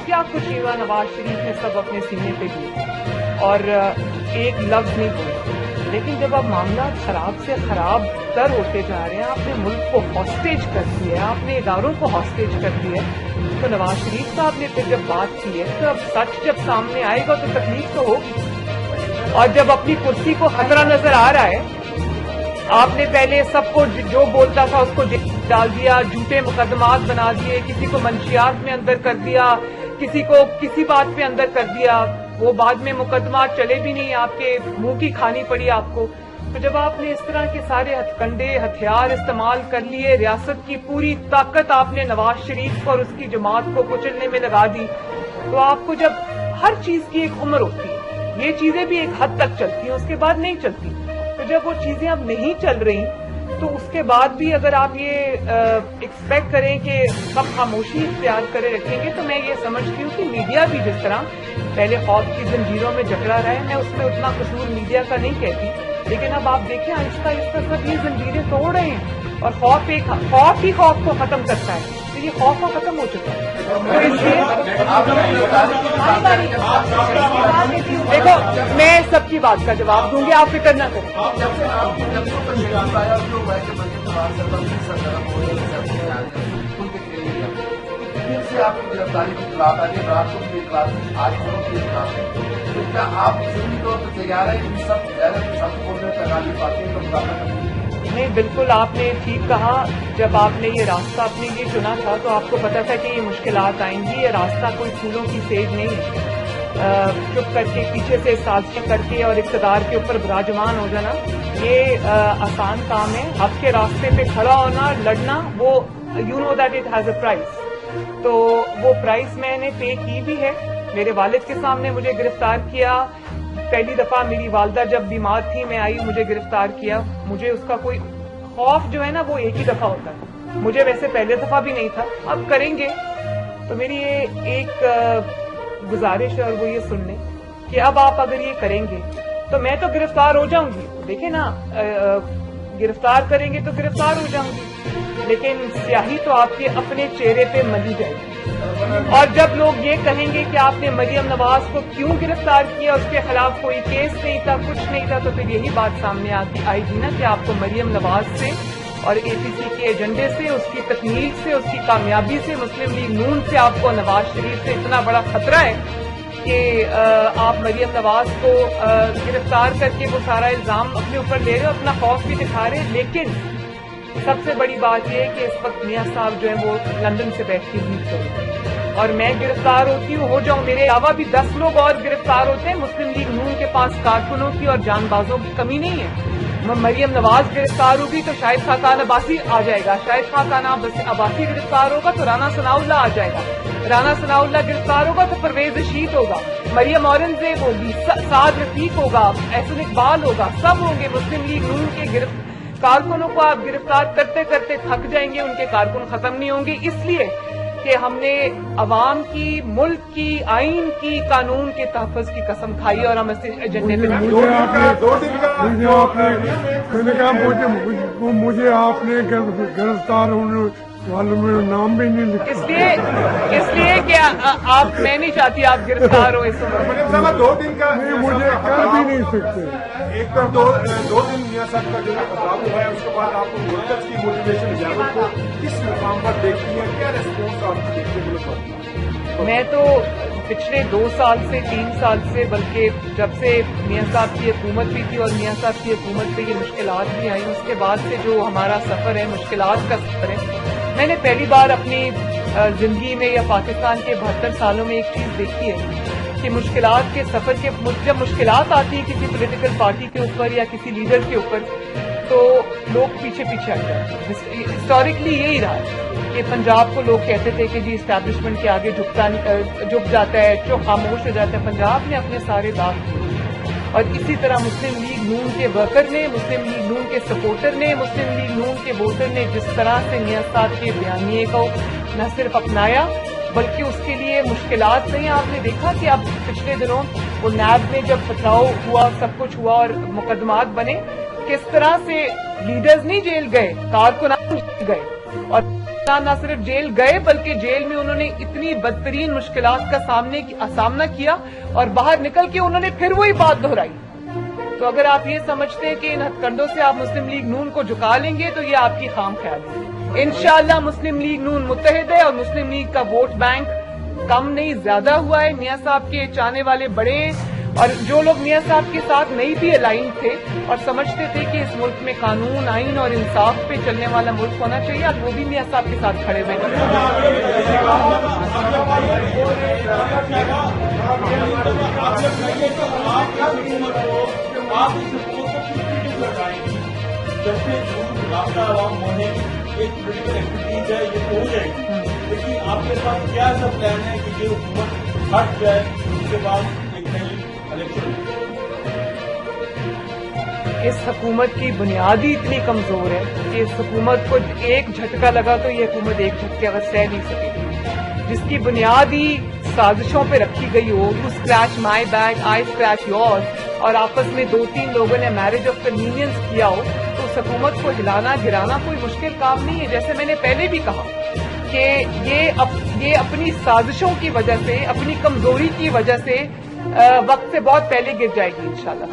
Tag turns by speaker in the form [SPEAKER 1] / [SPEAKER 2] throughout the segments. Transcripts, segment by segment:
[SPEAKER 1] کیا کچھ نواز شریف نے سب اپنے سینے پہ لیے اور ایک لفظ نہیں بولے، لیکن جب اب معاملات خراب سے خراب تر ہوتے جا رہے ہیں، آپ نے ملک کو ہاسٹیج کر دیا ہے، آپ نے اداروں کو ہاسٹیج کر دیا ہے، تو نواز شریف صاحب نے پھر جب بات کی ہے تو اب سچ جب سامنے آئے گا تو تکلیف تو ہوگی، اور جب اپنی کرسی کو خطرہ نظر آ رہا ہے، آپ نے پہلے سب کو جو بولتا تھا اس کو ڈال دیا، جھوٹے مقدمات بنا دیے، کسی کو منشیات میں اندر کر دیا، کسی کو کسی بات پہ اندر کر دیا، وہ بعد میں مقدمات چلے بھی نہیں، آپ کے منہ کی کھانی پڑی آپ کو۔ تو جب آپ نے اس طرح کے سارے ہتھکنڈے ہتھیار استعمال کر لیے، ریاست کی پوری طاقت آپ نے نواز شریف کو اور اس کی جماعت کو کچلنے میں لگا دی، تو آپ کو جب ہر چیز کی ایک عمر ہوتی ہے، یہ چیزیں بھی ایک حد تک چلتی ہیں، اس کے بعد نہیں چلتی، تو جب وہ چیزیں اب نہیں چل رہی تو اس کے بعد بھی اگر آپ یہ ایکسپیکٹ کریں کہ سب خاموشی اختیار کرے رکھیں گے، تو میں یہ سمجھتی ہوں کہ میڈیا بھی جس طرح پہلے خوف کی زنجیروں میں جکڑا رہا ہے، میں اس میں اتنا قصور میڈیا کا نہیں کہتی، لیکن اب آپ دیکھیں آہستہ آہستہ سب یہ زنجیریں توڑ رہے ہیں، اور خوف ہی خوف کو ختم کرتا ہے، تو یہ خوف کو ختم ہو چکا ہے۔ تو اس لیے دیکھو میں سب کی بات کا جواب دوں گی، آپ فکر نہ کریں۔
[SPEAKER 2] آپ کی گرفتاری کی خلاف آگے براشتوں کے خلاف آج تو کیا آپ ضروری طور پر تیار ہیں کہ سب سب بولنے پیغامی باتیں کا مقابلہ کریں؟
[SPEAKER 1] نہیں، بالکل آپ نے ٹھیک کہا، جب آپ نے یہ راستہ اپنے لیے چنا تھا تو آپ کو پتا تھا کہ یہ مشکلات آئیں گی، یہ راستہ کوئی پھولوں کی سیج نہیں ہے، چپ کر کے پیچھے سے سازشیں کر کے اور اقتدار کے اوپر براجمان ہو جانا یہ آسان کام ہے۔ آپ کے راستے پہ کھڑا ہونا، لڑنا، وہ you know that it has a prize, تو وہ پرائز میں نے پے کی بھی ہے۔ میرے والد کے سامنے مجھے گرفتار کیا، پہلی دفعہ میری والدہ جب بیمار تھی میں آئی، مجھے گرفتار کیا، مجھے اس کا کوئی خوف جو ہے نا وہ ایک ہی دفعہ ہوتا ہے، مجھے ویسے پہلے دفعہ بھی نہیں تھا، اب کریں گے۔ تو میری یہ ایک گزارش ہے اور وہ یہ سن لیں کہ اب آپ اگر یہ کریں گے تو میں تو گرفتار ہو جاؤں گی، دیکھیں نا گرفتار کریں گے تو گرفتار ہو جاؤں گی، لیکن سیاہی تو آپ کے اپنے چہرے پہ ملی جائے گی، اور جب لوگ یہ کہیں گے کہ آپ نے مریم نواز کو کیوں گرفتار کیا، اس کے خلاف کوئی کیس نہیں تھا، کچھ نہیں تھا، تو پھر یہی بات سامنے آئے گی نا کہ آپ کو مریم نواز سے اور اے پی سی کے ایجنڈے سے، اس کی تکنیک سے، اس کی کامیابی سے، مسلم لیگ نون سے آپ کو نواز شریف سے اتنا بڑا خطرہ ہے کہ آپ مریم نواز کو گرفتار کر کے وہ سارا الزام اپنے اوپر لے رہے ہو، اپنا خوف بھی دکھا رہے ہیں۔ لیکن سب سے بڑی بات یہ ہے کہ اس وقت میاں صاحب جو ہیں وہ لندن سے بیٹھ کے لیڈ کریں، اور میں گرفتار ہوتی ہوں، ہو جاؤں، میرے علاوہ بھی 10 لوگ اور گرفتار ہوتے ہیں، مسلم لیگ نون کے پاس کارکنوں کی اور جان بازوں کی کمی نہیں ہے۔ مریم نواز گرفتار ہوگی تو شاہد خاقان عباسی آ جائے گا، شاہد خاقان عباسی گرفتار ہوگا تو رانا ثناء اللہ آ جائے گا، رانا ثناء اللہ گرفتار ہوگا تو پرویز رشید ہوگا، مریم اورنگزیب ہوگی، سعد رفیق ہوگا، احسن اقبال ہوگا، سب ہوں گے۔ مسلم لیگ نون کے کارکنوں کو آپ گرفتار کرتے کرتے تھک جائیں گے، ان کے کارکن ختم نہیں ہوں گے، اس لیے کہ ہم نے عوام کی، ملک کی، آئین کی، قانون کے تحفظ کی قسم کھائی اور ہم اس ایجنڈے پہ
[SPEAKER 3] مجھے آپ نے گرفتار ہونے والوں میں نام بھی نہیں لکھا،
[SPEAKER 1] اس لیے کہ آپ، میں نہیں چاہتی آپ گرفتار ہو اس عمر۔
[SPEAKER 2] 2 دن کا
[SPEAKER 3] مجھے کر بھی نہیں سکتے،
[SPEAKER 2] ایک تو 2 دن میاں صاحب کا جو قابو ہے، اس کے بعد آپ کو مرکز کی موٹیویشن اجازت کو کس مقام پر دیکھتی ہے، کیا ریسپانس آپ کو دیکھنے کو ملتا ہے؟
[SPEAKER 1] میں تو پچھلے 2 سال سے 3 سال سے، بلکہ جب سے میاں صاحب کی حکومت بھی تھی اور میاں صاحب کی حکومت پہ یہ مشکلات بھی آئیں، اس کے بعد سے جو ہمارا سفر ہے، مشکلات کا سفر ہے، میں نے پہلی بار اپنی زندگی میں یا پاکستان کے 72 سالوں میں ایک چیز دیکھی ہے کہ مشکلات کے سفر کے، جب مشکلات آتی ہیں کسی پولیٹیکل پارٹی کے اوپر یا کسی لیڈر کے اوپر، تو لوگ پیچھے پیچھے ہٹ جاتے ہیں۔ ہسٹوریکلی یہی رہا ہے کہ پنجاب کو لوگ کہتے تھے کہ جی اسٹیبلشمنٹ کے آگے جھک جاتا ہے، جو خاموش ہو جاتا ہے۔ پنجاب نے اپنے سارے داغ کیے، اور اسی طرح مسلم لیگ نون کے ورکر نے، مسلم لیگ نون کے سپورٹر نے، مسلم لیگ نون کے ووٹر نے جس طرح سے میاں صاحب کے بیانیے کو نہ صرف اپنایا بلکہ اس کے لیے مشکلات نہیں۔ آپ نے دیکھا کہ اب پچھلے دنوں وہ نیب میں جب پتھراؤ ہوا، سب کچھ ہوا اور مقدمات بنے، کس طرح سے لیڈرز نہیں جیل گئے، کارکنان جیل گئے، اور نہ صرف جیل گئے بلکہ جیل میں انہوں نے اتنی بدترین مشکلات کا سامنا کیا اور باہر نکل کے انہوں نے پھر وہی بات دہرائی. تو اگر آپ یہ سمجھتے ہیں کہ ان ہتھ کنڈوں سے آپ مسلم لیگ نون کو جھکا لیں گے تو یہ آپ کی خام خیالی ہے. انشاءاللہ مسلم لیگ نون متحد ہے اور مسلم لیگ کا ووٹ بینک کم نہیں زیادہ ہوا ہے. میاں صاحب کے چاہنے والے بڑے ہیں اور جو لوگ میاں صاحب کے ساتھ نہیں بھی الائن تھے اور سمجھتے تھے کہ اس ملک میں قانون آئین اور انصاف پہ چلنے والا ملک ہونا چاہیے اب وہ بھی میاں صاحب کے ساتھ کھڑے ہوئے ہیں.
[SPEAKER 4] رابطہ عوام ہونے کی ایک پولیٹیکل ایکٹیویٹیز ہے یہ ہو جائے گی لیکن آپ کے پاس کیا ایسا پلان ہے کہ یہ حکومت ہٹ جائے اس کے بعد ایک نئی الیکشن؟
[SPEAKER 1] اس حکومت کی بنیادی اتنی کمزور ہے کہ اس حکومت کو ایک جھٹکا لگا تو یہ حکومت ایک جھٹکے اگر سہ نہیں سکے گی. جس کی بنیادی سازشوں پہ رکھی گئی ہو you scratch my back I scratch yours اور آپس میں 2-3 لوگوں نے میرج آف کنوینئنس کیا ہو تو اس حکومت کو ہلانا گرانا کوئی مشکل کام نہیں ہے. جیسے میں نے پہلے بھی کہا کہ یہ اپنی سازشوں کی وجہ سے اپنی کمزوری کی وجہ سے وقت سے بہت پہلے گر جائے گی انشاءاللہ.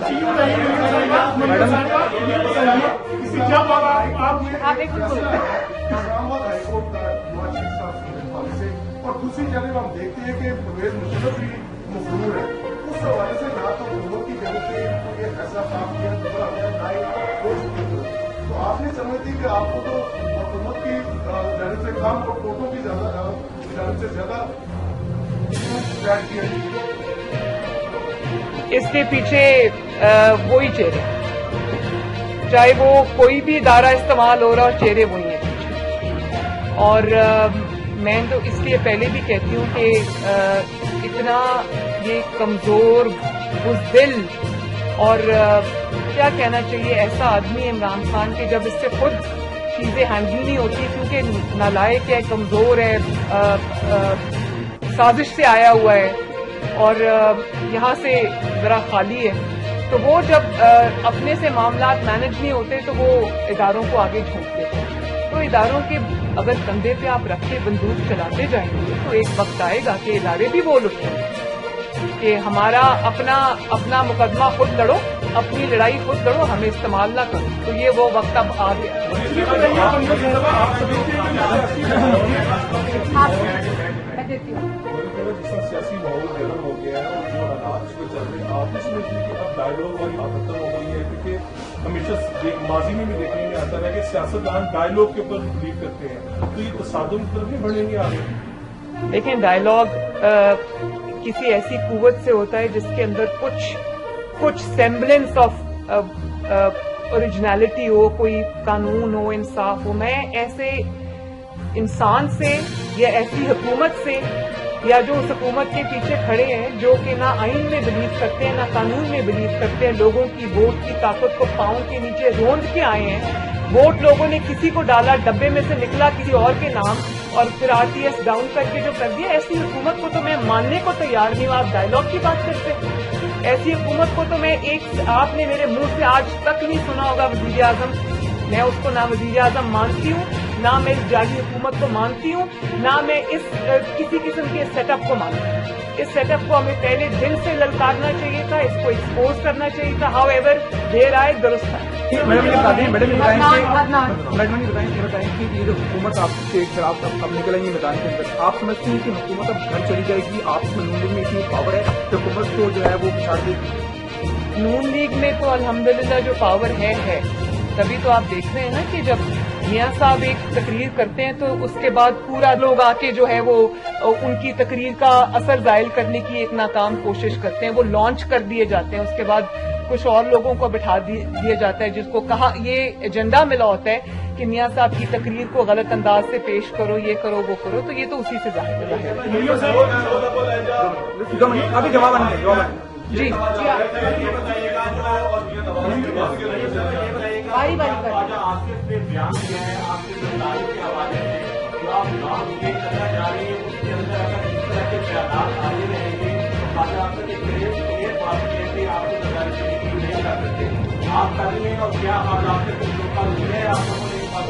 [SPEAKER 5] اور دوسری جانب ہم دیکھتے ہیں کہ پرویز مشرف بھی مغرور ہے اس حوالے سے نہ تو حکومت کی جانب سے یہ فیصلہ صاف کیا دوسرا نہ ہی تو آپ نے سمجھتی کہ آپ کو تو حکومت کی جانب سے کام اور کوٹوں کی جانب سے زیادہ کیا
[SPEAKER 1] اس کے پیچھے وہی چہرے چاہے وہ کوئی بھی ادارہ استعمال ہو رہا اور چہرے وہی ہیں پیچھے. اور میں تو اس لیے پہلے بھی کہتی ہوں کہ اتنا یہ کمزور بزدل اور کیا کہنا چاہیے ایسا آدمی عمران خان کہ جب اس سے خود چیزیں ہینڈل نہیں ہوتی کیونکہ نالائق ہے کمزور ہے سازش سے آیا ہوا ہے اور یہاں سے ذرا خالی ہے تو وہ جب اپنے سے معاملات مینج نہیں ہوتے تو وہ اداروں کو آگے جھونک دیتے ہیں. تو اداروں کے اگر کندھے پہ آپ رکھ کے بندوق چلاتے جائیں گے تو ایک وقت آئے گا کہ ادارے بھی بول اٹھیں گے کہ ہمارا اپنا مقدمہ خود لڑو اپنی لڑائی خود لڑو ہمیں استعمال نہ کرو. تو یہ وہ وقت اب آ گیا.
[SPEAKER 5] سیاسی ماحول گرم ہو گیا ہے اور جو حالات اس میں چل رہے ہیں آپ اس میں کہ اب ڈائیلاگ والی بات ختم ہو گئی ہے کیونکہ ہمیشہ ماضی میں بھی دیکھنے میں آتا ہے کہ سیاستدان ڈائیلاگ کے اوپر بلیو کرتے ہیں تو یہ تصادم کی طرف نہیں بڑھیں گے آگے.
[SPEAKER 1] دیکھیں ڈائیلاگ کسی ایسی قوت سے ہوتا ہے جس کے اندر کچھ سیمبلنس آف اوریجنلٹی ہو کوئی قانون ہو انصاف ہو. میں ایسے انسان سے یا ایسی حکومت سے یا جو اس حکومت کے پیچھے کھڑے ہیں جو کہ نہ آئین میں بلیو کرتے ہیں نہ قانون میں بلیو کرتے ہیں لوگوں کی ووٹ کی طاقت کو پاؤں کے نیچے روند کے آئے ہیں. ووٹ لوگوں نے کسی کو ڈالا ڈبے میں سے نکلا کسی اور کے نام اور پھر آر ٹی ایس ڈاؤن کر کے جو کر دیا ایسی حکومت کو تو میں ماننے کو تیار نہیں ہوں. آپ ڈائیلاگ کی بات کرتے ہیں ایسی حکومت کو تو میں آپ نے میرے منہ سے آج تک نہیں سنا ہوگا وزیر اعظم. میں اس کو نہ وزیر اعظم مانتی ہوں نہ میں اس جعلی حکومت کو مانتی ہوں نہ میں کسی قسم کے سیٹ اپ کو مانتی ہوں. اس سیٹ اپ کو ہمیں پہلے دل سے للکارنا چاہیے تھا اس کو ایکسپوز کرنا چاہیے تھا. ہاؤ ایور دیر آئے درست ہے.
[SPEAKER 6] میڈم یہ بتائیں کہ یہ جو حکومت آپ کے خلاف اب نکل آئی ہے میدان کے اندر آپ سمجھتے ہیں کہ حکومت اب گھر چلی جائے گی آپ میں نون لیگ میں اتنی پاور ہے کہ حکومت کو جو ہے وہ پچھاڑ دے گی؟
[SPEAKER 1] نون لیگ میں تو الحمدللہ جو پاور ہے تبھی تو آپ دیکھ رہے ہیں نا کہ جب میاں صاحب ایک تقریر کرتے ہیں تو اس کے بعد پورا لوگ آ کے جو ہے وہ ان کی تقریر کا اثر زائل کرنے کی ایک ناکام کوشش کرتے ہیں. وہ لانچ کر دیے جاتے ہیں اس کے بعد کچھ اور لوگوں کو بٹھا دیا جاتا ہے جس کو کہا یہ ایجنڈا ملا ہوتا ہے کہ میاں صاحب کی تقریر کو غلط انداز سے پیش کرو یہ کرو وہ کرو. تو یہ تو اسی سے ظاہر ہے.
[SPEAKER 6] ابھی جواب
[SPEAKER 1] جی
[SPEAKER 4] آپ کر رہے ہیں اور کیا آپ کے کچھ لوگ کا